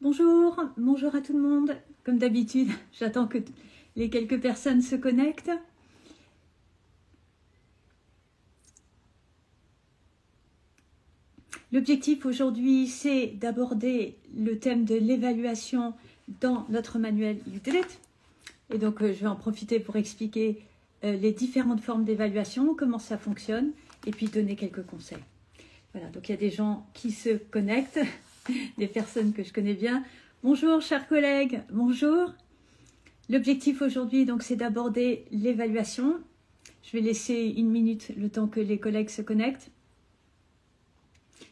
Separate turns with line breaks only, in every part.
Bonjour, bonjour à tout le monde. Comme d'habitude, j'attends que les quelques personnes se connectent. L'objectif aujourd'hui, c'est d'aborder le thème de l'évaluation dans notre manuel Udlet. Et donc, je vais en profiter pour expliquer les différentes formes d'évaluation, comment ça fonctionne, et puis donner quelques conseils. Voilà, donc il y a des gens qui se connectent, des personnes que je connais bien. Bonjour, chers collègues, bonjour. L'objectif aujourd'hui, donc, c'est d'aborder l'évaluation. Je vais laisser 1 minute le temps que les collègues se connectent.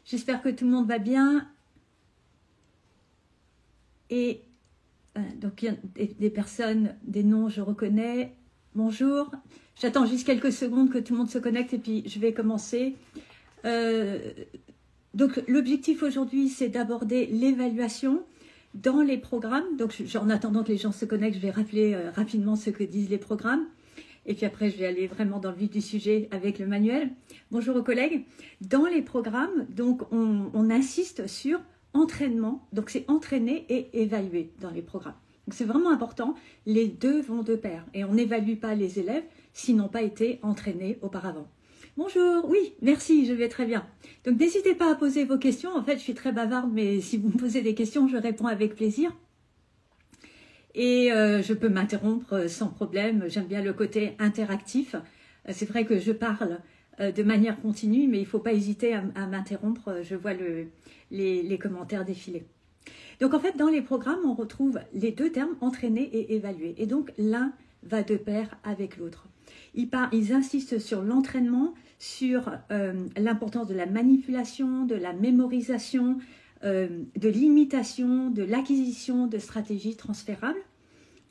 J'espère que tout le monde va bien. Et donc, il y a des personnes, des noms, je reconnais. Bonjour. J'attends juste quelques secondes que tout le monde se connecte et puis je vais commencer. Donc, l'objectif aujourd'hui, c'est d'aborder l'évaluation dans les programmes. Donc, en attendant que les gens se connectent, je vais rappeler rapidement ce que disent les programmes. Et puis après, je vais aller vraiment dans le vif du sujet avec le manuel. Bonjour aux collègues. Dans les programmes, donc, on insiste sur entraînement. Donc, c'est entraîner et évaluer dans les programmes. Donc, c'est vraiment important. Les deux vont de pair. Et on n'évalue pas les élèves s'ils n'ont pas été entraînés auparavant. Bonjour, oui, merci, je vais très bien. Donc, n'hésitez pas à poser vos questions. En fait, je suis très bavarde, mais si vous me posez des questions, je réponds avec plaisir. Et je peux m'interrompre sans problème. J'aime bien le côté interactif. C'est vrai que je parle de manière continue, mais il ne faut pas hésiter à m'interrompre. Je vois les commentaires défiler. Donc en fait, dans les programmes, on retrouve les deux termes entraîner et évaluer. Et donc l'un va de pair avec l'autre. Ils insistent sur l'entraînement, sur l'importance de la manipulation, de la mémorisation, de l'imitation, de l'acquisition de stratégies transférables.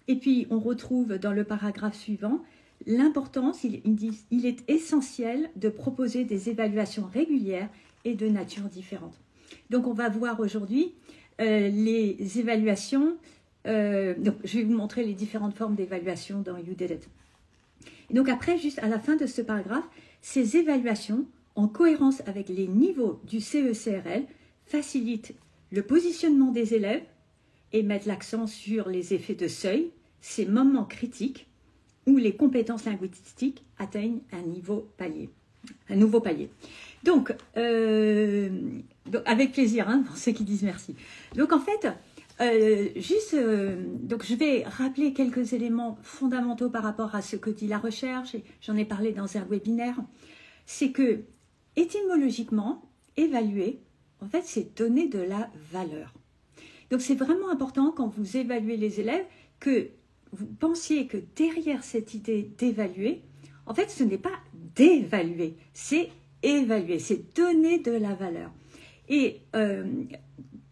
Et puis, on retrouve dans le paragraphe suivant l'importance, il est essentiel de proposer des évaluations régulières et de nature différente. Donc, on va voir aujourd'hui les évaluations. Donc, je vais vous montrer les différentes formes d'évaluation dans Udlet. Et donc, après, juste à la fin de ce paragraphe, ces évaluations, en cohérence avec les niveaux du CE-CRL, facilite le positionnement des élèves et mettre l'accent sur les effets de seuil, ces moments critiques où les compétences linguistiques atteignent un nouveau palier. Donc, avec plaisir, hein, pour ceux qui disent merci. Donc, en fait, donc je vais rappeler quelques éléments fondamentaux par rapport à ce que dit la recherche, et j'en ai parlé dans un webinaire. C'est que, étymologiquement, évaluer, en fait, c'est donner de la valeur. Donc, c'est vraiment important quand vous évaluez les élèves que vous pensiez que derrière cette idée d'évaluer, en fait, ce n'est pas d'évaluer, c'est évaluer, c'est donner de la valeur. Et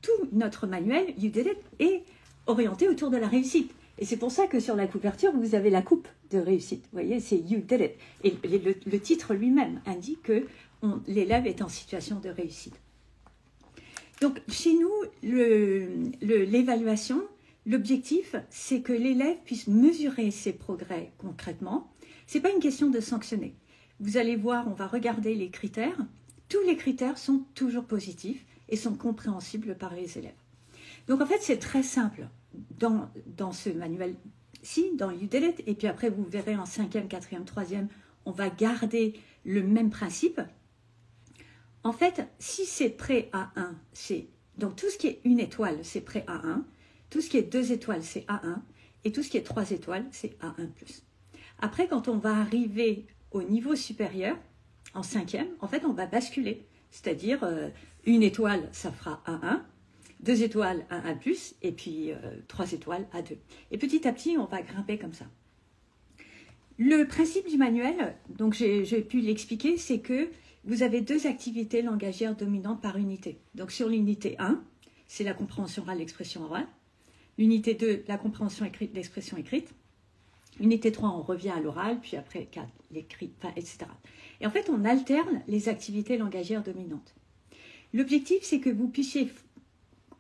tout notre manuel Udlet est orienté autour de la réussite. Et c'est pour ça que sur la couverture, vous avez la coupe de réussite. Vous voyez, c'est Udlet. Et le titre lui-même indique que l'élève est en situation de réussite. Donc, chez nous, l'évaluation, l'objectif, c'est que l'élève puisse mesurer ses progrès concrètement. Ce n'est pas une question de sanctionner. Vous allez voir, on va regarder les critères. Tous les critères sont toujours positifs et sont compréhensibles par les élèves. Donc, en fait, c'est très simple dans ce manuel-ci, dans Udlet. Et puis après, vous verrez en 5e, 4e, 3e, on va garder le même principe. En fait, si c'est prêt à 1, donc tout ce qui est 1 étoile, c'est prêt à 1. Tout ce qui est 2 étoiles, c'est A1. Et tout ce qui est 3 étoiles, c'est A1+. Après, quand on va arriver au niveau supérieur, en 5e, en fait, on va basculer. C'est-à-dire, 1 étoile, ça fera A1. 2 étoiles, A1+. Et puis, 3 étoiles, A2. Et petit à petit, on va grimper comme ça. Le principe du manuel, donc j'ai pu l'expliquer, c'est que vous avez 2 activités langagières dominantes par unité. Donc sur l'unité 1, c'est la compréhension orale, l'expression orale. L'unité 2, la compréhension écrite, l'expression écrite. Unité 3, on revient à l'oral, puis après 4, l'écrit, etc. Et en fait, on alterne les activités langagières dominantes. L'objectif, c'est que vous puissiez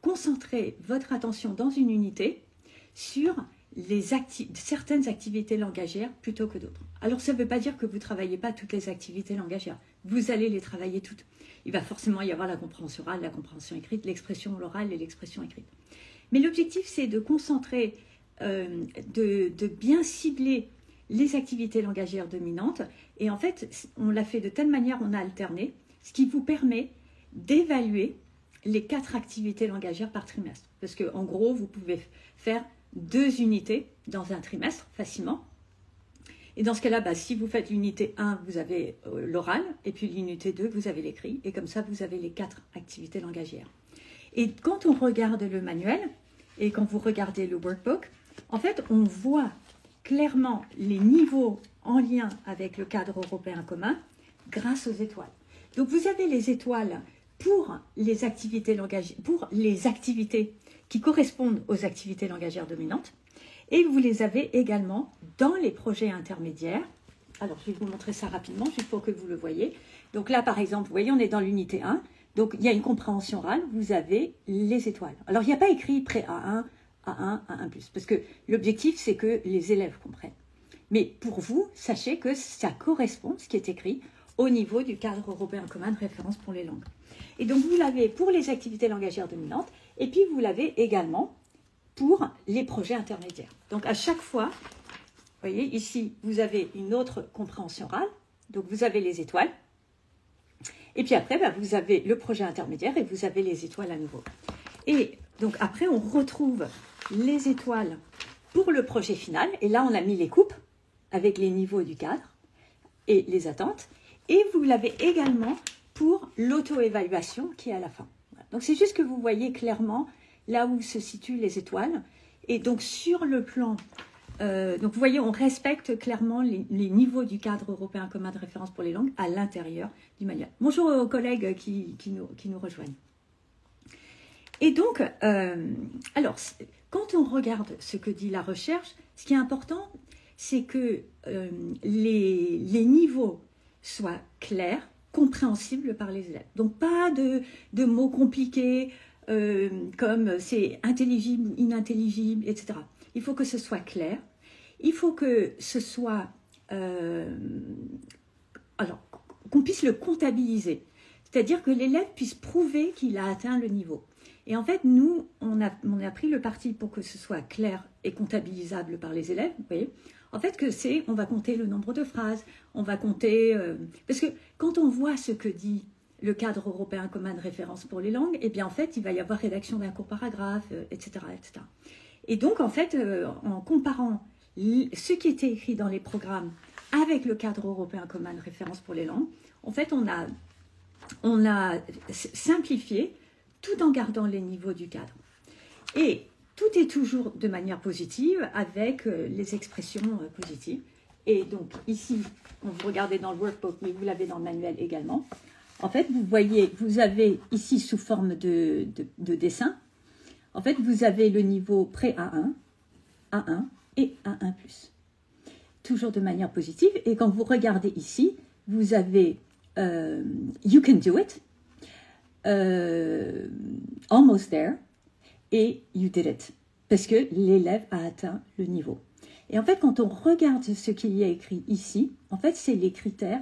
concentrer votre attention dans une unité sur certaines activités langagières plutôt que d'autres. Alors, ça ne veut pas dire que vous ne travaillez pas toutes les activités langagières. vous allez les travailler toutes. Il va forcément y avoir la compréhension orale, la compréhension écrite, l'expression orale et l'expression écrite. Mais l'objectif, c'est de concentrer, de bien cibler les activités langagières dominantes. Et en fait, on l'a fait de telle manière, on a alterné, ce qui vous permet d'évaluer les 4 activités langagières par trimestre. Parce qu'en gros, vous pouvez faire 2 unités dans un trimestre facilement. Et dans ce cas-là, si vous faites l'unité 1, vous avez l'oral, et puis l'unité 2, vous avez l'écrit, et comme ça, vous avez les 4 activités langagières. Et quand on regarde le manuel, et quand vous regardez le workbook, en fait, on voit clairement les niveaux en lien avec le cadre européen commun grâce aux étoiles. Donc, vous avez les étoiles pour les activités langagières, pour les activités qui correspondent aux activités langagières dominantes, et vous les avez également dans les projets intermédiaires. Alors, je vais vous montrer ça rapidement, juste pour que vous le voyez. Donc là, par exemple, vous voyez, on est dans l'unité 1. Donc, il y a une compréhension orale, vous avez les étoiles. Alors, il n'y a pas écrit pré-A1, A1, A1+, parce que l'objectif, c'est que les élèves comprennent. Mais pour vous, sachez que ça correspond, ce qui est écrit, au niveau du cadre européen commun de référence pour les langues. Et donc, vous l'avez pour les activités langagières dominantes, et puis vous l'avez également pour les projets intermédiaires. Donc, à chaque fois, vous voyez, ici, vous avez une autre compréhension orale, donc vous avez les étoiles, et puis après, vous avez le projet intermédiaire et vous avez les étoiles à nouveau. Et donc, après, on retrouve les étoiles pour le projet final, et là, on a mis les coupes avec les niveaux du cadre et les attentes, et vous l'avez également pour l'auto-évaluation qui est à la fin. Voilà. Donc, c'est juste que vous voyez clairement là où se situent les étoiles. Et donc, sur le plan, donc vous voyez, on respecte clairement les niveaux du cadre européen commun de référence pour les langues à l'intérieur du manuel. Bonjour aux collègues qui nous rejoignent. Et donc, alors, quand on regarde ce que dit la recherche, ce qui est important, c'est que les niveaux soient clairs, compréhensibles par les élèves. Donc, pas de mots compliqués comme c'est intelligible, inintelligible, etc. Il faut que ce soit clair. Il faut que ce soit... alors, qu'on puisse le comptabiliser. C'est-à-dire que l'élève puisse prouver qu'il a atteint le niveau. Et en fait, nous, on a pris le parti pour que ce soit clair et comptabilisable par les élèves. Vous voyez, en fait, on va compter le nombre de phrases, on va compter... parce que quand on voit ce que dit le cadre européen commun de référence pour les langues, eh bien, en fait, il va y avoir rédaction d'un court paragraphe, etc., etc. Et donc, en fait, en comparant ce qui était écrit dans les programmes avec le cadre européen commun de référence pour les langues, en fait, on a simplifié tout en gardant les niveaux du cadre. Et tout est toujours de manière positive avec les expressions positives. Et donc, ici, vous regardez dans le workbook, mais vous l'avez dans le manuel également. En fait, vous voyez, vous avez ici sous forme de dessin, en fait, vous avez le niveau pré-A1, A1 et A1+. Toujours de manière positive. Et quand vous regardez ici, vous avez You can do it, Almost there, et You did it. Parce que l'élève a atteint le niveau. Et en fait, quand on regarde ce qu'il y a écrit ici, en fait, c'est les critères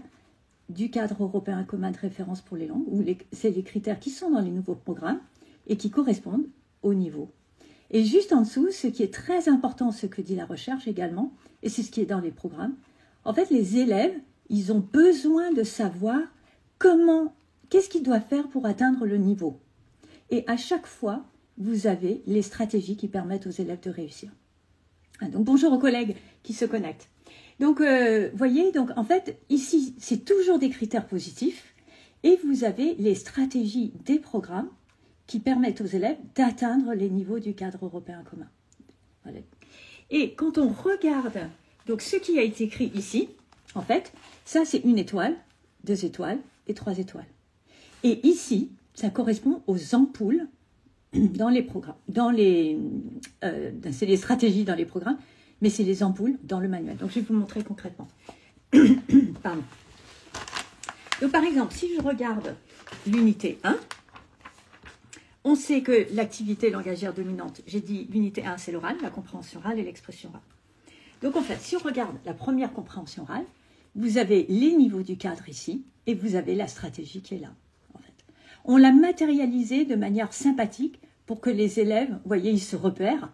du cadre européen commun de référence pour les langues, ou c'est les critères qui sont dans les nouveaux programmes et qui correspondent au niveau. Et juste en dessous, ce qui est très important, ce que dit la recherche également, et c'est ce qui est dans les programmes, en fait, les élèves, ils ont besoin de savoir qu'est-ce qu'ils doivent faire pour atteindre le niveau. Et à chaque fois, vous avez les stratégies qui permettent aux élèves de réussir. Donc, bonjour aux collègues qui se connectent. Donc, voyez, donc, en fait, ici, c'est toujours des critères positifs et vous avez les stratégies des programmes qui permettent aux élèves d'atteindre les niveaux du cadre européen commun. Voilà. Et quand on regarde donc, ce qui a été écrit ici, en fait, ça, c'est 1 étoile, 2 étoiles et 3 étoiles. Et ici, ça correspond aux ampoules dans les programmes. C'est les stratégies dans les programmes, mais c'est les ampoules dans le manuel. Donc, je vais vous montrer concrètement. Pardon. Donc, par exemple, si je regarde l'unité 1, on sait que l'activité langagière dominante, j'ai dit l'unité 1, c'est l'oral, la compréhension orale et l'expression orale. Donc, en fait, si on regarde la première compréhension orale, vous avez les niveaux du cadre ici, et vous avez la stratégie qui est là, en fait. On l'a matérialisé de manière sympathique pour que les élèves, vous voyez, ils se repèrent,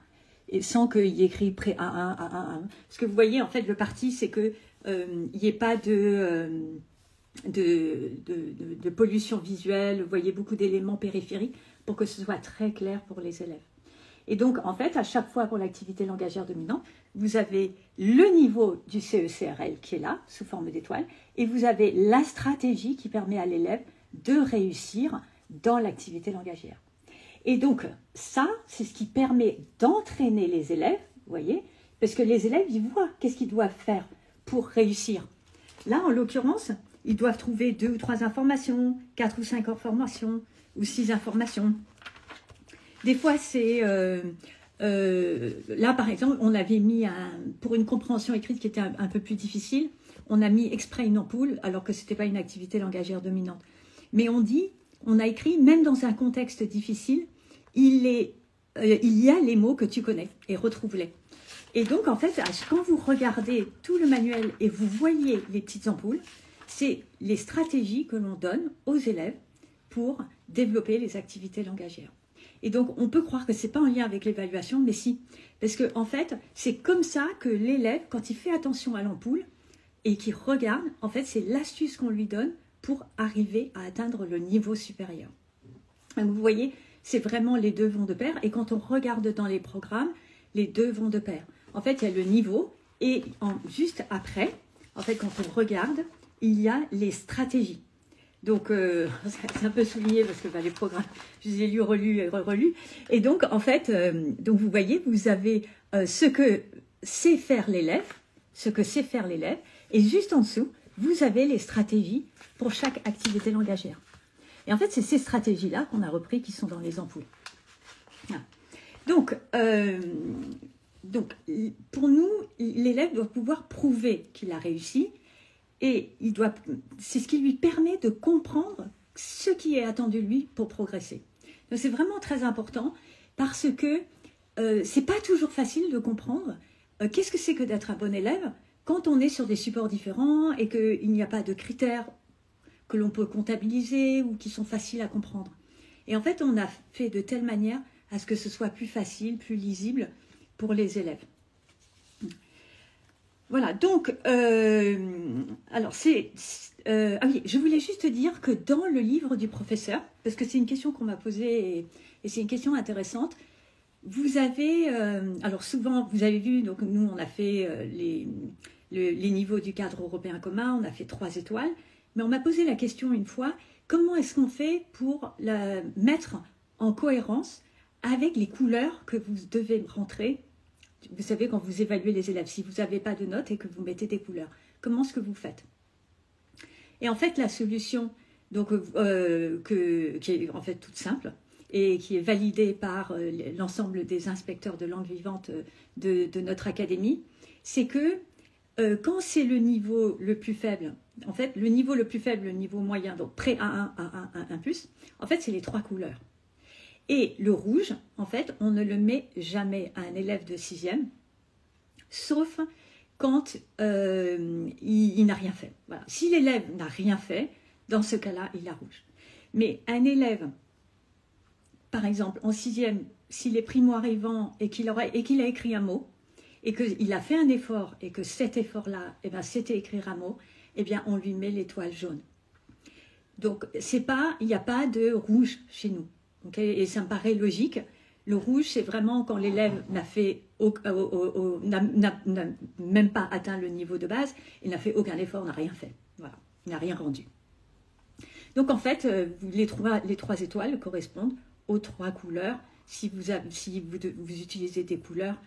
et sans qu'il y ait écrit pré A1, A1, A1. Parce que vous voyez, en fait, le parti, c'est qu'il n'y ait pas de pollution visuelle, vous voyez, beaucoup d'éléments périphériques, pour que ce soit très clair pour les élèves. Et donc, en fait, à chaque fois pour l'activité langagière dominante, vous avez le niveau du CECRL qui est là, sous forme d'étoile, et vous avez la stratégie qui permet à l'élève de réussir dans l'activité langagière. Et donc, ça, c'est ce qui permet d'entraîner les élèves, vous voyez, parce que les élèves, ils voient qu'est-ce qu'ils doivent faire pour réussir. Là, en l'occurrence, ils doivent trouver 2 ou 3 informations, 4 ou 5 informations, ou 6 informations. Des fois, c'est... là, par exemple, on avait mis, pour une compréhension écrite qui était un peu plus difficile, on a mis exprès une ampoule, alors que ce n'était pas une activité langagière dominante. Mais on a écrit, même dans un contexte difficile, il y a les mots que tu connais, et retrouve-les. Et donc, en fait, quand vous regardez tout le manuel et vous voyez les petites ampoules, c'est les stratégies que l'on donne aux élèves pour développer les activités langagières. Et donc, on peut croire que ce n'est pas en lien avec l'évaluation, mais si. Parce que, en fait, c'est comme ça que l'élève, quand il fait attention à l'ampoule et qu'il regarde, en fait, c'est l'astuce qu'on lui donne pour arriver à atteindre le niveau supérieur. Donc, vous voyez, c'est vraiment les deux vont de pair. Et quand on regarde dans les programmes, les deux vont de pair. En fait, il y a le niveau et juste après, en fait, quand on regarde, il y a les stratégies. Donc, c'est un peu souligné parce que les programmes, je les ai lus, relus et relus. Et donc, en fait, donc vous voyez, vous avez ce que sait faire l'élève, et juste en dessous, vous avez les stratégies pour chaque activité langagière. Et en fait, c'est ces stratégies-là qu'on a repris qui sont dans les ampoules. Voilà. Donc, pour nous, l'élève doit pouvoir prouver qu'il a réussi. Et c'est ce qui lui permet de comprendre ce qui est attendu de lui pour progresser. Donc c'est vraiment très important parce que c'est pas toujours facile de comprendre qu'est-ce que c'est que d'être un bon élève quand on est sur des supports différents et qu'il n'y a pas de critères que l'on peut comptabiliser ou qui sont faciles à comprendre. Et en fait, on a fait de telle manière à ce que ce soit plus facile, plus lisible pour les élèves. Voilà, donc, alors ah oui, je voulais juste dire que dans le livre du professeur, parce que c'est une question qu'on m'a posée et c'est une question intéressante, vous avez, alors souvent, vous avez vu, donc nous on a fait les niveaux du cadre européen commun, on a fait 3 étoiles, mais on m'a posé la question une fois, comment est-ce qu'on fait pour la mettre en cohérence avec les couleurs que vous devez rentrer. Vous savez, quand vous évaluez les élèves, si vous n'avez pas de notes et que vous mettez des couleurs, comment est-ce que vous faites? Et en fait, la solution donc, qui est en fait toute simple et qui est validée par l'ensemble des inspecteurs de langue vivante de notre académie, c'est que quand c'est le niveau le plus faible, en fait, le niveau le plus faible, le niveau moyen, donc pré A1, A1, A1+, en fait, c'est les 3 couleurs. Et le rouge, en fait, on ne le met jamais à un élève de 6e, sauf quand il n'a rien fait. Voilà. Si l'élève n'a rien fait, dans ce cas-là, il a rouge. Mais un élève, par exemple, en 6e, s'il est primo-arrivant et qu'il a écrit un mot, et qu'il a fait un effort, et que cet effort-là, eh ben, c'était écrire un mot, eh bien, on lui met l'étoile jaune. Donc, il n'y a pas de rouge chez nous. Okay, et ça me paraît logique. Le rouge, c'est vraiment quand l'élève n'a même pas atteint le niveau de base, il n'a fait aucun effort, n'a rien fait. Voilà, il n'a rien rendu. Donc en fait, les 3 étoiles correspondent aux 3 couleurs si vous utilisez des couleurs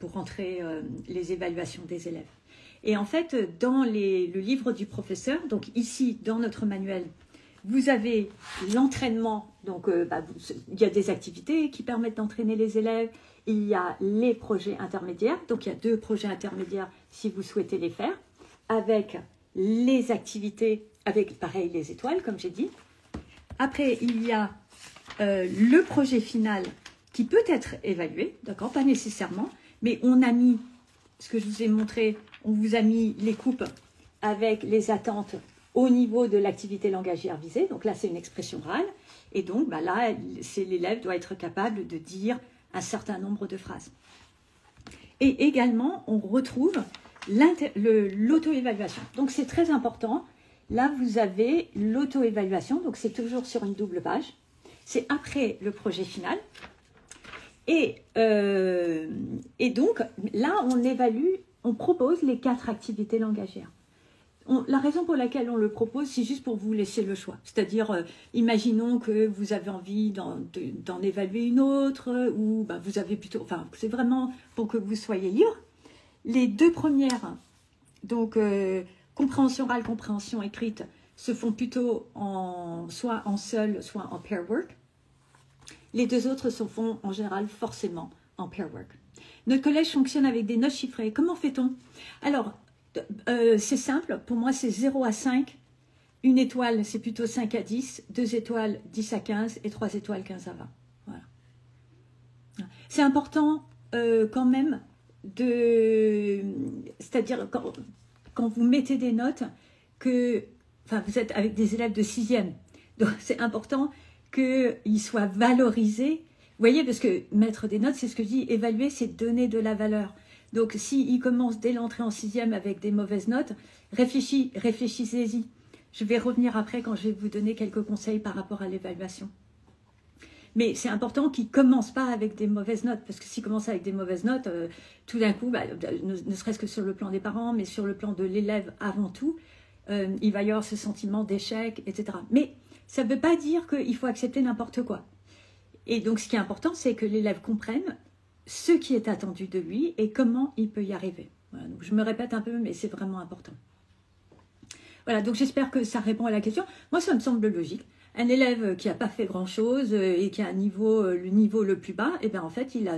pour rentrer les évaluations des élèves. Et en fait, dans le livre du professeur, donc ici, dans notre manuel, vous avez l'entraînement, donc il y a des activités qui permettent d'entraîner les élèves, il y a les projets intermédiaires, donc il y a 2 projets intermédiaires si vous souhaitez les faire, avec les activités, avec pareil les étoiles comme j'ai dit. Après il y a le projet final qui peut être évalué, d'accord, pas nécessairement, mais on a mis, ce que je vous ai montré, on vous a mis les coupes avec les attentes au niveau de l'activité langagière visée. Donc là, c'est une expression orale. Et donc, là, l'élève doit être capable de dire un certain nombre de phrases. Et également, on retrouve l'auto-évaluation. Donc, c'est très important. Là, vous avez l'auto-évaluation. Donc, c'est toujours sur une double page. C'est après le projet final. Et donc, là, on évalue, on propose les 4 activités langagières. La raison pour laquelle on le propose, c'est juste pour vous laisser le choix. C'est-à-dire, imaginons que vous avez envie d'en évaluer une autre, ou vous avez plutôt... Enfin, c'est vraiment pour que vous soyez libre. Les 2 premières, donc compréhension orale, compréhension écrite, se font plutôt soit en seul, soit en pair work. Les 2 autres se font en général forcément en pair work. Notre collège fonctionne avec des notes chiffrées. Comment fait-on? Alors, c'est simple. Pour moi, c'est 0 à 5. Une étoile, c'est plutôt 5 à 10. 2 étoiles, 10 à 15. Et 3 étoiles, 15 à 20. Voilà. C'est important quand même c'est-à-dire quand vous mettez des notes, vous êtes avec des élèves de 6e. Donc, c'est important qu'ils soient valorisés. Vous voyez, parce que mettre des notes, c'est ce que je dis, évaluer, c'est donner de la valeur. Donc, s'ils commencent dès l'entrée en 6e avec des mauvaises notes, réfléchissez-y. Je vais revenir après quand je vais vous donner quelques conseils par rapport à l'évaluation. Mais c'est important qu'ils ne commencent pas avec des mauvaises notes, parce que s'ils commencent avec des mauvaises notes, tout d'un coup, ne serait-ce que sur le plan des parents, mais sur le plan de l'élève avant tout, il va y avoir ce sentiment d'échec, etc. Mais ça ne veut pas dire qu'il faut accepter n'importe quoi. Et donc, ce qui est important, c'est que l'élève comprenne ce qui est attendu de lui et comment il peut y arriver. Voilà, donc je me répète un peu, mais c'est vraiment important. Voilà, donc j'espère que ça répond à la question. Moi, ça me semble logique. Un élève qui n'a pas fait grand-chose et qui a le niveau le plus bas, eh bien, en fait, il a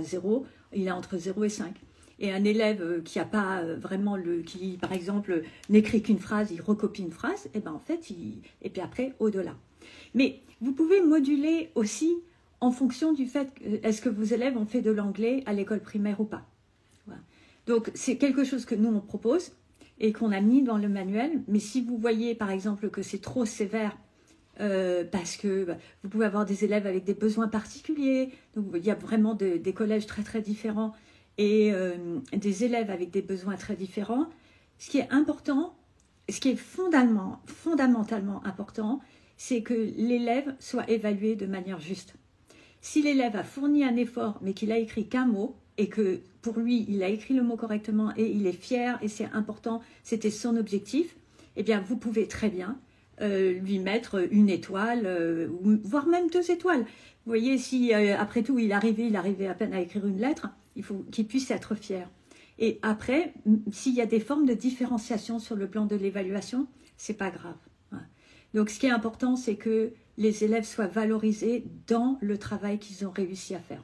entre 0 et 5. Et un élève qui n'a pas vraiment qui, par exemple, n'écrit qu'une phrase, il recopie une phrase, eh bien, en fait, et puis après, au-delà. Mais vous pouvez moduler aussi en fonction du fait, est-ce que vos élèves ont fait de l'anglais à l'école primaire ou pas. Voilà. Donc, c'est quelque chose que nous, on propose et qu'on a mis dans le manuel. Mais si vous voyez, par exemple, que c'est trop sévère, parce que vous pouvez avoir des élèves avec des besoins particuliers, donc il y a vraiment des collèges très, très différents et des élèves avec des besoins très différents. Ce qui est important, ce qui est fondamentalement important, c'est que l'élève soit évalué de manière juste. Si l'élève a fourni un effort, mais qu'il a écrit qu'un mot, et que pour lui, il a écrit le mot correctement et il est fier, et c'est important, c'était son objectif, eh bien, vous pouvez très bien lui mettre une étoile, voire même 2 étoiles. Vous voyez, si après tout, il arrivait à peine à écrire une lettre, il faut qu'il puisse être fier. Et après, s'il y a des formes de différenciation sur le plan de l'évaluation, c'est pas grave. Voilà. Donc, ce qui est important, c'est que les élèves soient valorisés dans le travail qu'ils ont réussi à faire.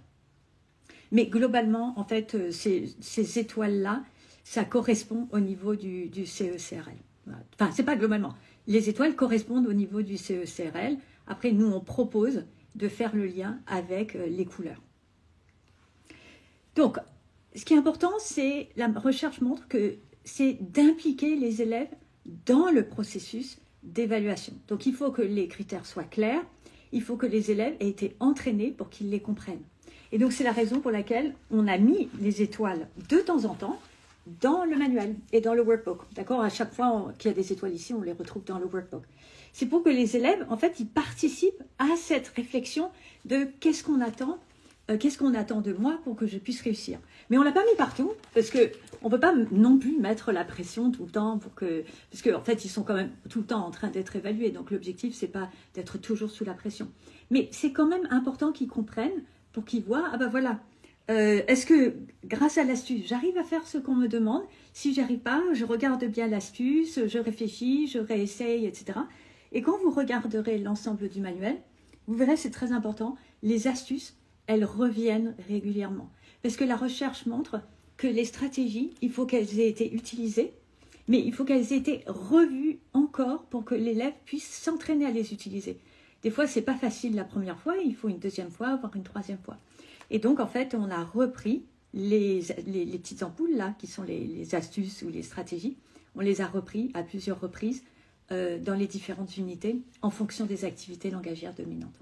Mais globalement, en fait, ces étoiles-là, ça correspond au niveau du CE-CRL. Voilà. Enfin, c'est pas globalement. Les étoiles correspondent au niveau du CE-CRL. Après, nous, on propose de faire le lien avec les couleurs. Donc, ce qui est important, c'est la recherche montre que c'est d'impliquer les élèves dans le processus d'évaluation. Donc, il faut que les critères soient clairs. Il faut que les élèves aient été entraînés pour qu'ils les comprennent. Et donc, c'est la raison pour laquelle on a mis les étoiles de temps en temps dans le manuel et dans le workbook. D'accord? À chaque fois qu'il y a des étoiles ici, on les retrouve dans le workbook. C'est pour que les élèves, en fait, ils participent à cette réflexion de qu'est-ce qu'on attend de moi pour que je puisse réussir. Mais on ne l'a pas mis partout, parce qu'on ne peut pas non plus mettre la pression tout le temps, parce qu'en fait, ils sont quand même tout le temps en train d'être évalués. Donc, l'objectif, ce n'est pas d'être toujours sous la pression. Mais c'est quand même important qu'ils comprennent, pour qu'ils voient, ah ben voilà, est-ce que grâce à l'astuce, j'arrive à faire ce qu'on me demande? Si je n'y arrive pas, je regarde bien l'astuce, je réfléchis, je réessaye, etc. Et quand vous regarderez l'ensemble du manuel, vous verrez, c'est très important, les astuces, elles reviennent régulièrement. Parce que la recherche montre que les stratégies, il faut qu'elles aient été utilisées, mais il faut qu'elles aient été revues encore pour que l'élève puisse s'entraîner à les utiliser. Des fois, ce n'est pas facile la première fois, il faut une deuxième fois, voire une troisième fois. Et donc, en fait, on a repris les petites ampoules, là, qui sont les astuces ou les stratégies. on les a repris à plusieurs reprises dans les différentes unités en fonction des activités langagières dominantes.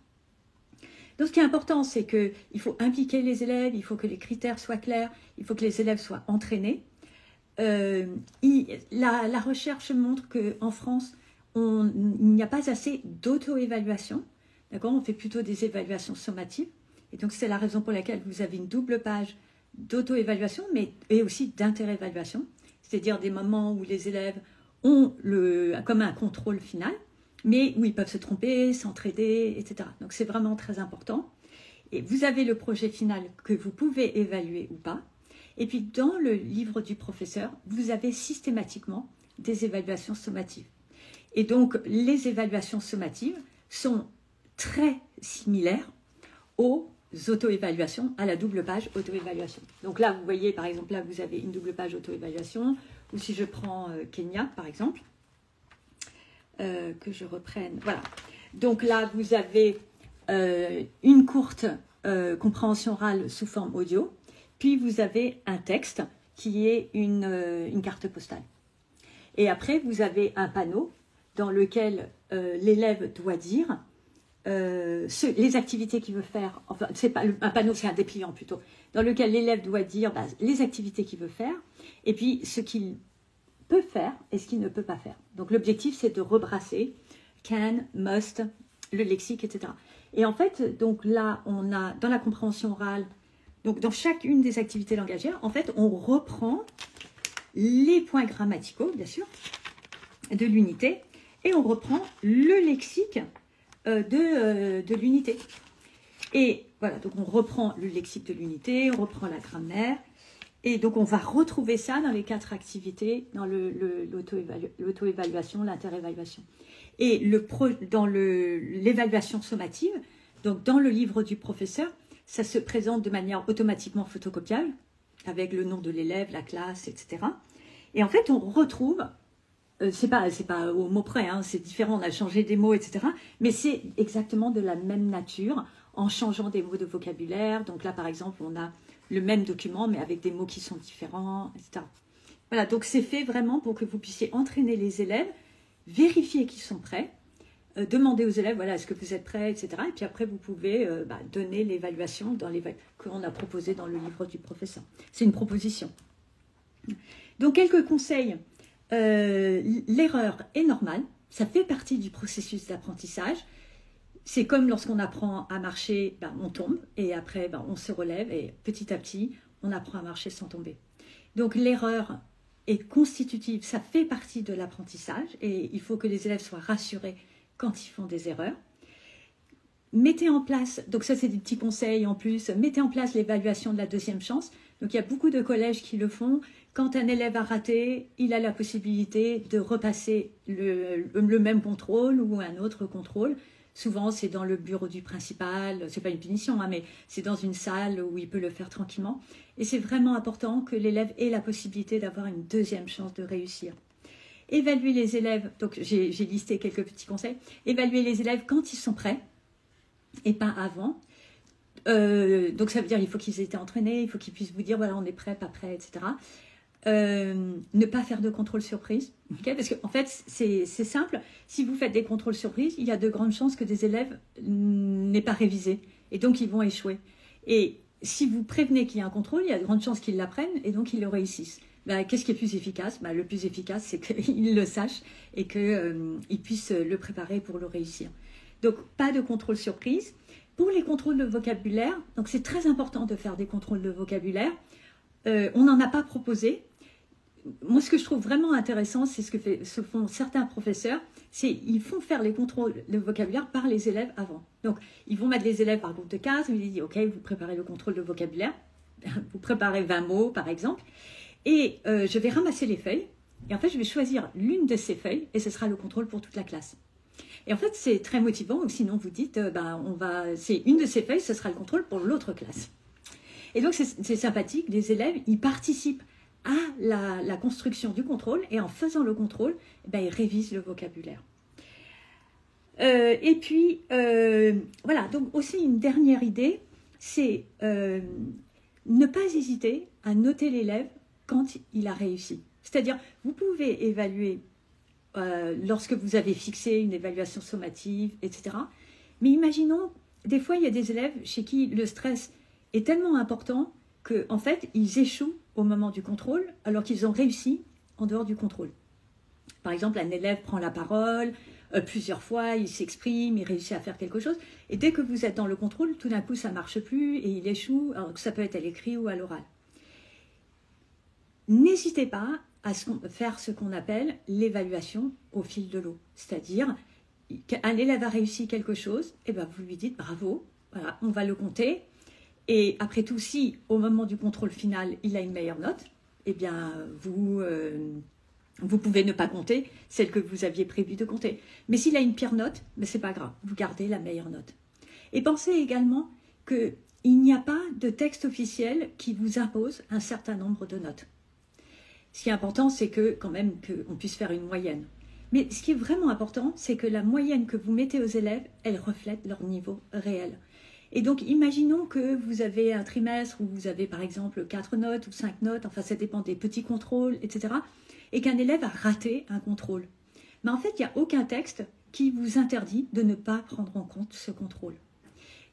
Donc ce qui est important, c'est qu'il faut impliquer les élèves, il faut que les critères soient clairs, il faut que les élèves soient entraînés. La recherche montre qu'en France, il n'y a pas assez d'auto-évaluation. D'accord, on fait plutôt des évaluations sommatives. Et donc c'est la raison pour laquelle vous avez une double page d'auto-évaluation, et aussi d'inter-évaluation. C'est-à-dire des moments où les élèves ont comme un contrôle final, mais où ils peuvent se tromper, s'entraider, etc. Donc c'est vraiment très important. Et vous avez le projet final que vous pouvez évaluer ou pas. Et puis dans le livre du professeur, vous avez systématiquement des évaluations sommatives. Et donc les évaluations sommatives sont très similaires aux auto-évaluations, à la double page auto-évaluation. Donc là, vous voyez, par exemple, là, vous avez une double page auto-évaluation, ou si je prends Kenya, par exemple, que je reprenne, voilà. Donc là, vous avez une courte compréhension orale sous forme audio, puis vous avez un texte qui est une carte postale. Et après, vous avez un panneau dans lequel l'élève doit dire les activités qu'il veut faire, enfin, c'est pas un panneau, c'est un dépliant plutôt, dans lequel l'élève doit dire les activités qu'il veut faire, et puis ce qu'il peut faire et ce qu'il ne peut pas faire. Donc l'objectif, c'est de rebrasser can, must, le lexique, etc. Et en fait, donc là, on a dans la compréhension orale, donc dans chacune des activités langagières, en fait, on reprend les points grammaticaux, bien sûr, de l'unité, et on reprend le lexique de l'unité. Et voilà, donc on reprend le lexique de l'unité, on reprend la grammaire, et donc on va retrouver ça dans les 4 activités, dans l'auto-évaluation, l'inter-évaluation. Et dans l'évaluation sommative, donc dans le livre du professeur, ça se présente de manière automatiquement photocopiable, avec le nom de l'élève, la classe, etc. Et en fait, on retrouve, c'est pas au mot près, hein, c'est différent, on a changé des mots, etc. Mais c'est exactement de la même nature, en changeant des mots de vocabulaire. Donc là, par exemple, on a le même document, mais avec des mots qui sont différents, etc. Voilà, donc c'est fait vraiment pour que vous puissiez entraîner les élèves, vérifier qu'ils sont prêts, demander aux élèves, voilà, est-ce que vous êtes prêts, etc. Et puis après, vous pouvez donner l'évaluation qu'on a proposée dans le livre du professeur. C'est une proposition. Donc, quelques conseils. L'erreur est normale, ça fait partie du processus d'apprentissage. C'est comme lorsqu'on apprend à marcher, on tombe, et après, on se relève, et petit à petit, on apprend à marcher sans tomber. Donc, l'erreur est constitutive, ça fait partie de l'apprentissage, et il faut que les élèves soient rassurés quand ils font des erreurs. Mettez en place, donc ça c'est des petits conseils en plus, mettez en place l'évaluation de la deuxième chance. Donc il y a beaucoup de collèges qui le font. Quand un élève a raté, il a la possibilité de repasser le même contrôle ou un autre contrôle. Souvent c'est dans le bureau du principal, c'est pas une punition, hein, mais c'est dans une salle où il peut le faire tranquillement. Et c'est vraiment important que l'élève ait la possibilité d'avoir une deuxième chance de réussir. Évaluer les élèves, donc j'ai listé quelques petits conseils. Évaluer les élèves quand ils sont prêts et pas avant. Donc ça veut dire qu'il faut qu'ils aient été entraînés, il faut qu'ils puissent vous dire voilà on est prêt, pas prêt, etc. Ne pas faire de contrôle surprise, okay, parce qu'en fait c'est simple, si vous faites des contrôles surprises, il y a de grandes chances que des élèves n'aient pas révisé et donc ils vont échouer. Et si vous prévenez qu'il y a un contrôle, il y a de grandes chances qu'ils l'apprennent et donc ils le réussissent. Qu'est-ce qui est plus efficace? Le plus efficace, c'est qu'ils le sachent et qu'ils puissent le préparer pour le réussir. Donc, pas de contrôle surprise. Pour les contrôles de vocabulaire, donc c'est très important de faire des contrôles de vocabulaire. On n'en a pas proposé. Moi, ce que je trouve vraiment intéressant, c'est ce que font certains professeurs, c'est ils font faire les contrôles de vocabulaire par les élèves avant. Donc, ils vont mettre les élèves par groupe de 15, ils disent, OK, vous préparez le contrôle de vocabulaire, vous préparez 20 mots, par exemple, et je vais ramasser les feuilles, et en fait, je vais choisir l'une de ces feuilles, et ce sera le contrôle pour toute la classe. Et en fait, c'est très motivant, ou sinon vous dites, c'est une de ces feuilles, ce sera le contrôle pour l'autre classe. Et donc, c'est sympathique, les élèves, ils participent à la construction du contrôle, et en faisant le contrôle, ils révisent le vocabulaire. Et puis, voilà, donc aussi une dernière idée, c'est ne pas hésiter à noter l'élève quand il a réussi. C'est-à-dire, vous pouvez évaluer lorsque vous avez fixé une évaluation sommative, etc. Mais imaginons, des fois, il y a des élèves chez qui le stress est tellement important qu'en fait, ils échouent au moment du contrôle, alors qu'ils ont réussi en dehors du contrôle. Par exemple, un élève prend la parole plusieurs fois, il s'exprime, il réussit à faire quelque chose, et dès que vous êtes dans le contrôle, tout d'un coup, ça ne marche plus et il échoue, alors que ça peut être à l'écrit ou à l'oral. N'hésitez pas à faire ce qu'on appelle l'évaluation au fil de l'eau. C'est-à-dire, qu'un élève a réussi quelque chose, et ben vous lui dites bravo, voilà, on va le compter. Et après tout, si au moment du contrôle final, il a une meilleure note, eh bien vous pouvez ne pas compter celle que vous aviez prévu de compter. Mais s'il a une pire note, ben ce n'est pas grave, vous gardez la meilleure note. Et pensez également qu'il n'y a pas de texte officiel qui vous impose un certain nombre de notes. Ce qui est important, c'est que quand même qu'on puisse faire une moyenne. Mais ce qui est vraiment important, c'est que la moyenne que vous mettez aux élèves, elle reflète leur niveau réel. Et donc, imaginons que vous avez un trimestre où vous avez par exemple 4 notes ou 5 notes, enfin ça dépend des petits contrôles, etc. Et qu'un élève a raté un contrôle. Mais en fait, il n'y a aucun texte qui vous interdit de ne pas prendre en compte ce contrôle.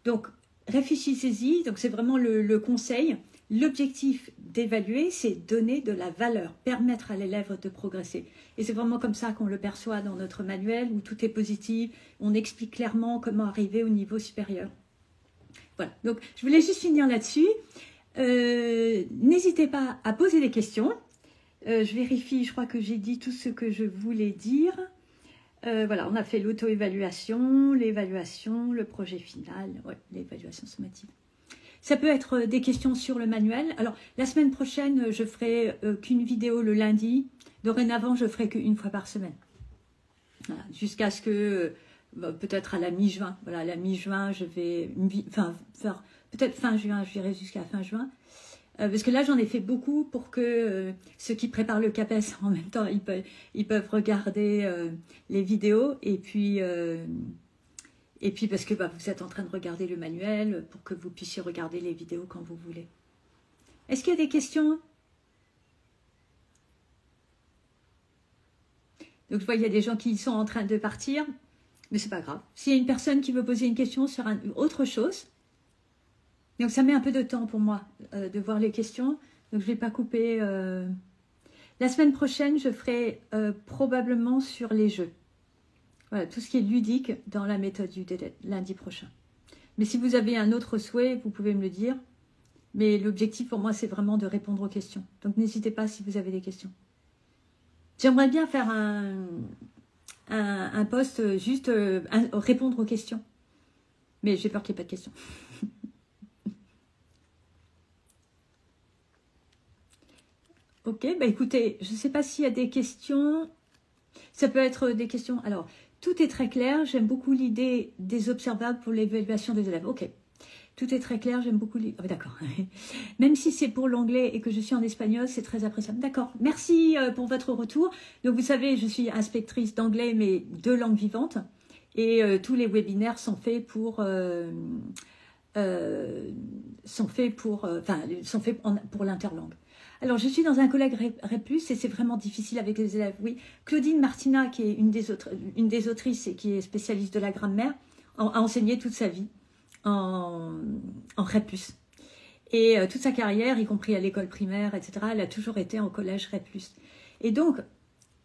Donc, réfléchissez-y, donc c'est vraiment le conseil. L'objectif d'évaluer, c'est donner de la valeur, permettre à l'élève de progresser. Et c'est vraiment comme ça qu'on le perçoit dans notre manuel, où tout est positif, on explique clairement comment arriver au niveau supérieur. Voilà, donc je voulais juste finir là-dessus. N'hésitez pas à poser des questions. Je vérifie, je crois que j'ai dit tout ce que je voulais dire. Voilà, on a fait l'auto-évaluation, l'évaluation, le projet final, ouais, l'évaluation sommative. Ça peut être des questions sur le manuel. Alors, la semaine prochaine, je ferai qu'une vidéo le lundi. Dorénavant, je ferai qu'une fois par semaine. Voilà, jusqu'à ce que, peut-être à la mi-juin, voilà, à la mi-juin, je vais, faire peut-être fin juin, je dirais jusqu'à fin juin. Parce que là, j'en ai fait beaucoup pour que ceux qui préparent le CAPES, en même temps, ils peuvent regarder les vidéos. Et puis parce que vous êtes en train de regarder le manuel pour que vous puissiez regarder les vidéos quand vous voulez. Est-ce qu'il y a des questions? Donc je vois qu'il y a des gens qui sont en train de partir, mais c'est pas grave. S'il y a une personne qui veut poser une question sur autre chose, donc ça met un peu de temps pour moi de voir les questions, donc je ne vais pas couper. La semaine prochaine, je ferai probablement sur les jeux. Voilà, tout ce qui est ludique dans la méthode du délai, lundi prochain. Mais si vous avez un autre souhait, vous pouvez me le dire. Mais l'objectif pour moi, c'est vraiment de répondre aux questions. Donc n'hésitez pas si vous avez des questions. J'aimerais bien faire un post juste répondre aux questions. Mais j'ai peur qu'il n'y ait pas de questions. Ok, écoutez, je ne sais pas s'il y a des questions. Ça peut être des questions. Alors, tout est très clair. J'aime beaucoup l'idée des observables pour l'évaluation des élèves. Ok, tout est très clair. J'aime beaucoup l'idée. Oh, d'accord. Même si c'est pour l'anglais et que je suis en espagnol, c'est très appréciable. D'accord. Merci pour votre retour. Donc, vous savez, je suis inspectrice d'anglais, mais de langue vivante. Et tous les webinaires sont faits pour... pour l'interlangue. Alors, je suis dans un collègue REP+, et c'est vraiment difficile avec les élèves. Oui, Claudine Martina, qui est une des autrices et qui est spécialiste de la grammaire, a enseigné toute sa vie en REP+. Et toute sa carrière, y compris à l'école primaire, etc., elle a toujours été en collège REP+. Et donc,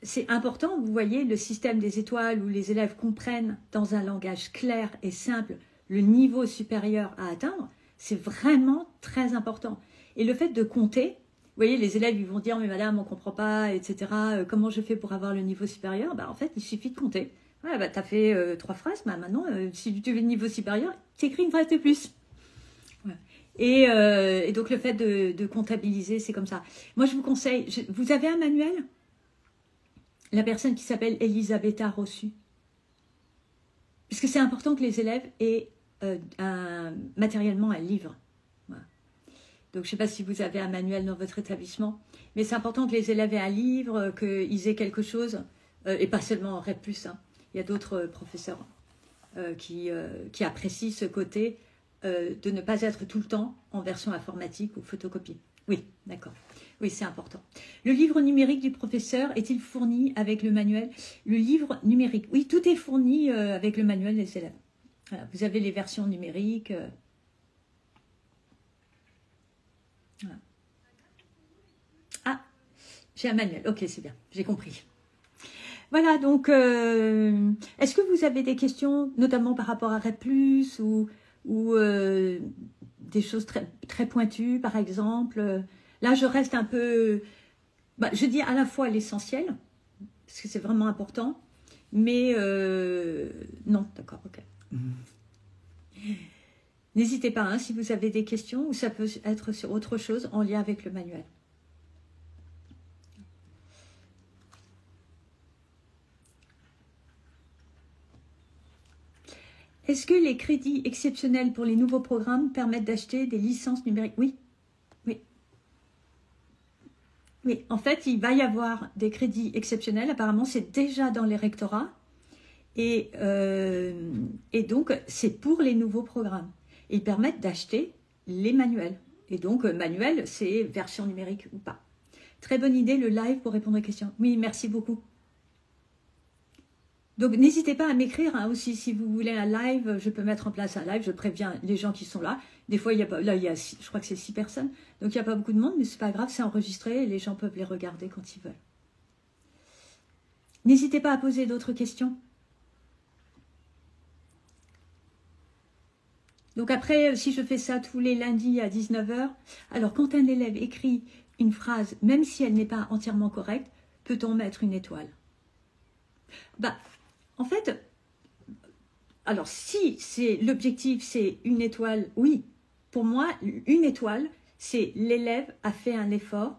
c'est important, vous voyez, le système des étoiles où les élèves comprennent dans un langage clair et simple le niveau supérieur à atteindre, c'est vraiment très important. Et le fait de compter, vous voyez, les élèves ils vont dire « mais madame, on ne comprend pas, etc. Comment je fais pour avoir le niveau supérieur ?» En fait, il suffit de compter. Ouais, tu as fait 3 phrases, maintenant, si tu veux le niveau supérieur, tu écris une phrase de plus. Ouais. Et donc, le fait de comptabiliser, c'est comme ça. Moi, je vous conseille, vous avez un manuel? La personne qui s'appelle Elisabetta Rossu. Parce que c'est important que les élèves aient matériellement un livre. Voilà. Donc, je ne sais pas si vous avez un manuel dans votre établissement, mais c'est important que les élèves aient un livre, qu'ils aient quelque chose, et pas seulement en REP+. Hein. Il y a d'autres professeurs qui apprécient ce côté de ne pas être tout le temps en version informatique ou photocopie. Oui, d'accord. Oui, c'est important. Le livre numérique du professeur est-il fourni avec le manuel? Le livre numérique, oui, tout est fourni avec le manuel des élèves. Voilà, vous avez les versions numériques. Voilà. Ah, j'ai un manuel. Ok, c'est bien, j'ai compris. Voilà, donc, est-ce que vous avez des questions, notamment par rapport à REP+, ou des choses très, très pointues, par exemple? Là, je reste un peu... Bah, je dis à la fois l'essentiel, parce que c'est vraiment important, mais non, d'accord, ok. N'hésitez pas, hein, si vous avez des questions, ou ça peut être sur autre chose en lien avec le manuel. Est-ce que les crédits exceptionnels pour les nouveaux programmes permettent d'acheter des licences numériques? Oui, oui, oui. En fait, il va y avoir des crédits exceptionnels. Apparemment, c'est déjà dans les rectorats. Et donc, c'est pour les nouveaux programmes. Ils permettent d'acheter les manuels. Et donc, manuel, c'est version numérique ou pas. Très bonne idée, le live pour répondre aux questions. Oui, merci beaucoup. Donc, n'hésitez pas à m'écrire hein, aussi si vous voulez un live. Je peux mettre en place un live. Je préviens les gens qui sont là. Des fois, il y a pas, là, je crois que c'est 6 personnes. Donc, il n'y a pas beaucoup de monde, mais c'est pas grave, c'est enregistré et les gens peuvent les regarder quand ils veulent. N'hésitez pas à poser d'autres questions. Donc après, si je fais ça tous les lundis à 19 h, alors quand un élève écrit une phrase, même si elle n'est pas entièrement correcte, peut-on mettre une étoile? Bah, en fait, alors si l'objectif c'est une étoile, oui. Pour moi, une étoile, c'est l'élève a fait un effort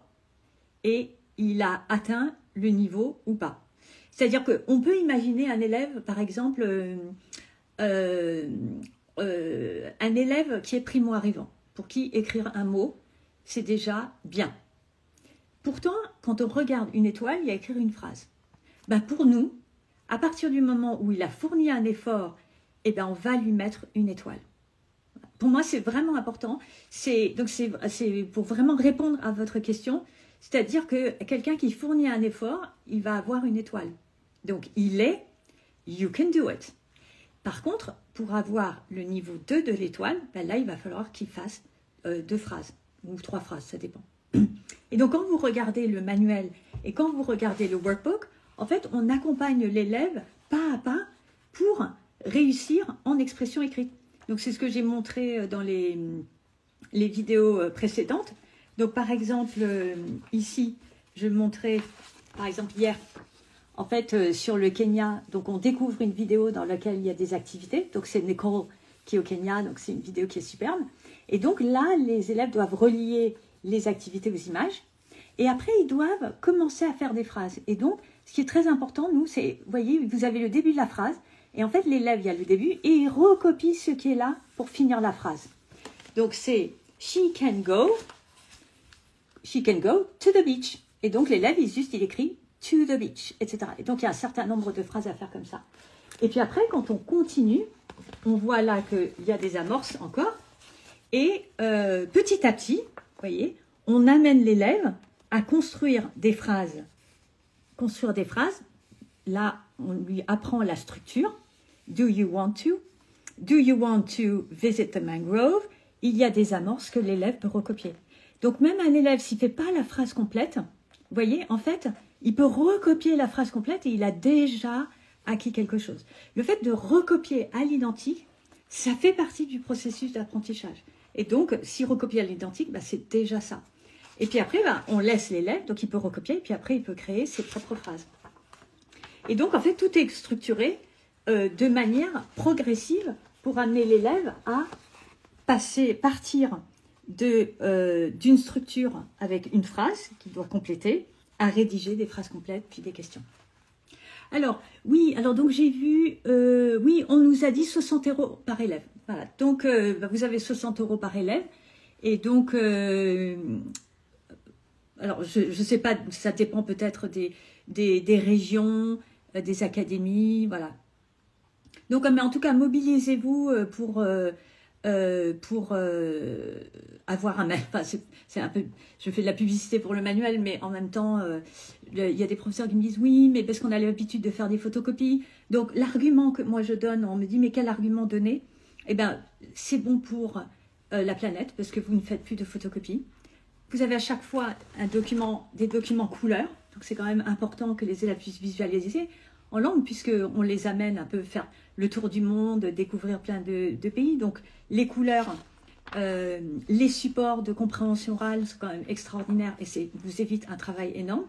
et il a atteint le niveau ou pas. C'est-à-dire qu'on peut imaginer un élève, par exemple, un élève qui est primo-arrivant, pour qui écrire un mot, c'est déjà bien. Pourtant, quand on regarde une étoile, il y a écrire une phrase. Ben pour nous, à partir du moment où il a fourni un effort, eh ben on va lui mettre une étoile. Pour moi, c'est vraiment important. Donc c'est pour vraiment répondre à votre question, c'est-à-dire que quelqu'un qui fournit un effort, il va avoir une étoile. Donc il est, you can do it. Par contre, pour avoir le niveau 2 de l'étoile, ben là, il va falloir qu'il fasse 2 phrases, ou 3 phrases, ça dépend. Et donc, quand vous regardez le manuel et quand vous regardez le workbook, en fait, on accompagne l'élève pas à pas pour réussir en expression écrite. Donc, c'est ce que j'ai montré dans les vidéos précédentes. Donc, par exemple, ici, je montrais, par exemple, hier, en fait, sur le Kenya, donc on découvre une vidéo dans laquelle il y a des activités. Donc, c'est Nicole qui est au Kenya, donc c'est une vidéo qui est superbe. Et donc là, les élèves doivent relier les activités aux images. Et après, ils doivent commencer à faire des phrases. Et donc, ce qui est très important, nous, c'est, vous voyez, vous avez le début de la phrase. Et en fait, l'élève, il y a le début et il recopie ce qui est là pour finir la phrase. Donc, c'est « She can go to the beach ». Et donc, l'élève, il écrit to the beach, etc. Et donc, il y a un certain nombre de phrases à faire comme ça. Et puis après, quand on continue, on voit là qu'il y a des amorces encore. Et petit à petit, vous voyez, on amène l'élève à construire des phrases. Construire des phrases, là, on lui apprend la structure. Do you want to? Do you want to visit the mangrove? Il y a des amorces que l'élève peut recopier. Donc, même un élève, s'il ne fait pas la phrase complète, vous voyez, en fait, il peut recopier la phrase complète et il a déjà acquis quelque chose. Le fait de recopier à l'identique, ça fait partie du processus d'apprentissage. Et donc, s'il recopie à l'identique, bah, c'est déjà ça. Et puis après, bah, on laisse l'élève, donc il peut recopier, et puis après, il peut créer ses propres phrases. Et donc, en fait, tout est structuré de manière progressive pour amener l'élève à partir d'une structure avec une phrase qu'il doit compléter, à rédiger des phrases complètes, puis des questions. Alors, oui, alors donc j'ai vu, oui, on nous a dit 60 € par élève. Voilà, donc bah, vous avez 60 € par élève. Et donc, alors je ne sais pas, ça dépend peut-être des régions, des académies, voilà. Donc, mais en tout cas, mobilisez-vous pour pour avoir un... Enfin, c'est un peu... Je fais de la publicité pour le manuel, mais en même temps, il y a des professeurs qui me disent oui, mais parce qu'on a l'habitude de faire des photocopies. Donc, l'argument que moi je donne, on me dit, mais quel argument donner? Eh bien, c'est bon pour la planète, parce que vous ne faites plus de photocopies. Vous avez à chaque fois des documents couleurs, donc c'est quand même important que les élèves puissent visualiser en langue, puisqu'on les amène un peu faire le tour du monde, découvrir plein de pays. Donc, les couleurs, les supports de compréhension orale sont quand même extraordinaires et ça vous évite un travail énorme.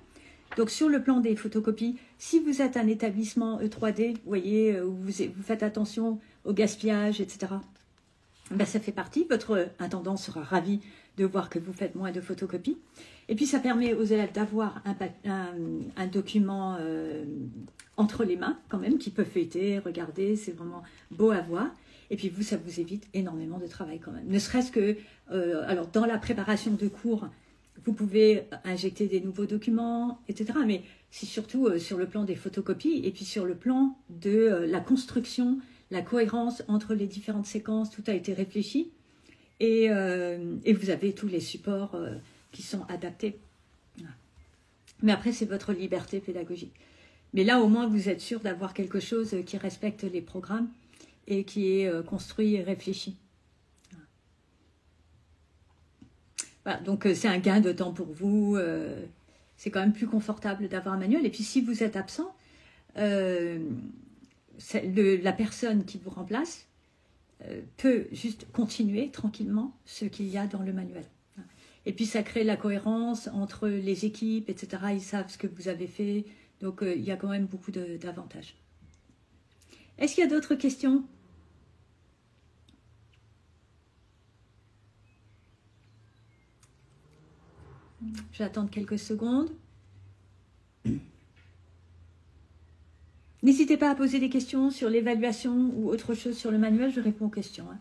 Donc, sur le plan des photocopies, si vous êtes un établissement E3D, vous voyez, où vous faites attention au gaspillage, etc., ben, ça fait partie. Votre intendant sera ravi de voir que vous faites moins de photocopies. Et puis, ça permet aux élèves d'avoir un document entre les mains, quand même, qui peut feuilleter, regarder, c'est vraiment beau à voir. Et puis, vous, ça vous évite énormément de travail quand même. Ne serait-ce que, alors, dans la préparation de cours, vous pouvez injecter des nouveaux documents, etc. Mais c'est surtout sur le plan des photocopies et puis sur le plan de la construction, la cohérence entre les différentes séquences, tout a été réfléchi. Et vous avez tous les supports qui sont adaptés. Voilà. Mais après, c'est votre liberté pédagogique. Mais là, au moins, vous êtes sûr d'avoir quelque chose qui respecte les programmes et qui est construit et réfléchi. Voilà, donc, c'est un gain de temps pour vous. C'est quand même plus confortable d'avoir un manuel. Et puis, si vous êtes absent, la personne qui vous remplace peut juste continuer tranquillement ce qu'il y a dans le manuel. Et puis, ça crée la cohérence entre les équipes, etc. Ils savent ce que vous avez fait. Donc, il y a quand même beaucoup d'avantages. Est-ce qu'il y a d'autres questions? Je vais attendre quelques secondes. N'hésitez pas à poser des questions sur l'évaluation ou autre chose sur le manuel. Je réponds aux questions. Hein.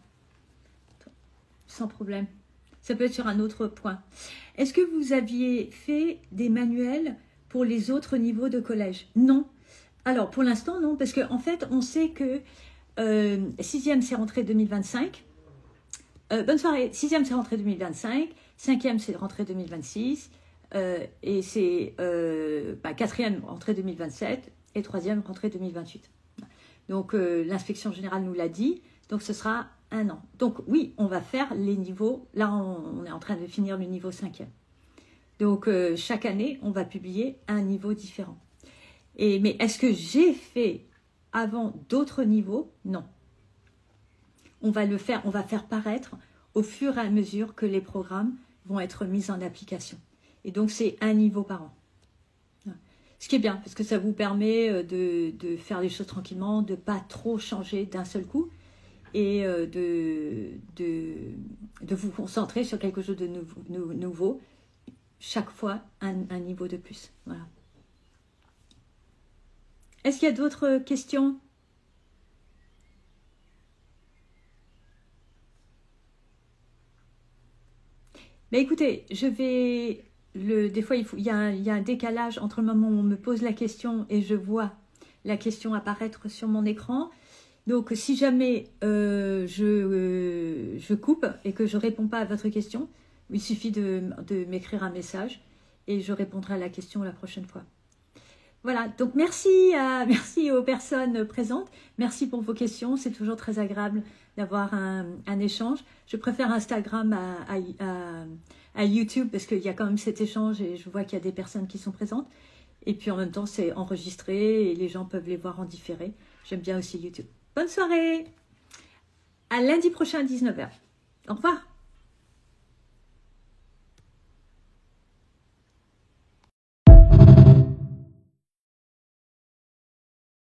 Sans problème. Ça peut être sur un autre point. Est-ce que vous aviez fait des manuels pour les autres niveaux de collège? Non. Alors, pour l'instant, non, parce qu'en fait, on sait que 6e, c'est rentrée 2025. Bonne soirée. 6e, c'est rentrée 2025. 5e, c'est rentrée 2026. Et c'est 4e, rentrée 2027. Et 3e, rentrée 2028. Donc, l'inspection générale nous l'a dit. Donc, ce sera un an. Donc, oui, on va faire les niveaux. Là, on est en train de finir le niveau 5e. Donc, chaque année, on va publier un niveau différent. Mais est-ce que j'ai fait avant d'autres niveaux? Non. On va le faire, on va faire paraître au fur et à mesure que les programmes vont être mis en application. Et donc, c'est un niveau par an. Ce qui est bien, parce que ça vous permet de faire les choses tranquillement, de ne pas trop changer d'un seul coup et de vous concentrer sur quelque chose de nouveau. Chaque fois, un niveau de plus. Voilà. Est-ce qu'il y a d'autres questions? Mais écoutez, je vais... des fois, il y a un décalage entre le moment où on me pose la question et je vois la question apparaître sur mon écran. Donc, si jamais je coupe et que je ne réponds pas à votre question, il suffit de m'écrire un message et je répondrai à la question la prochaine fois. Voilà, donc merci aux personnes présentes. Merci pour vos questions, c'est toujours très agréable d'avoir un échange. Je préfère Instagram à YouTube parce qu'il y a quand même cet échange et je vois qu'il y a des personnes qui sont présentes. Et puis en même temps, c'est enregistré et les gens peuvent les voir en différé. J'aime bien aussi YouTube. Bonne soirée! À lundi prochain à 19h. Au revoir!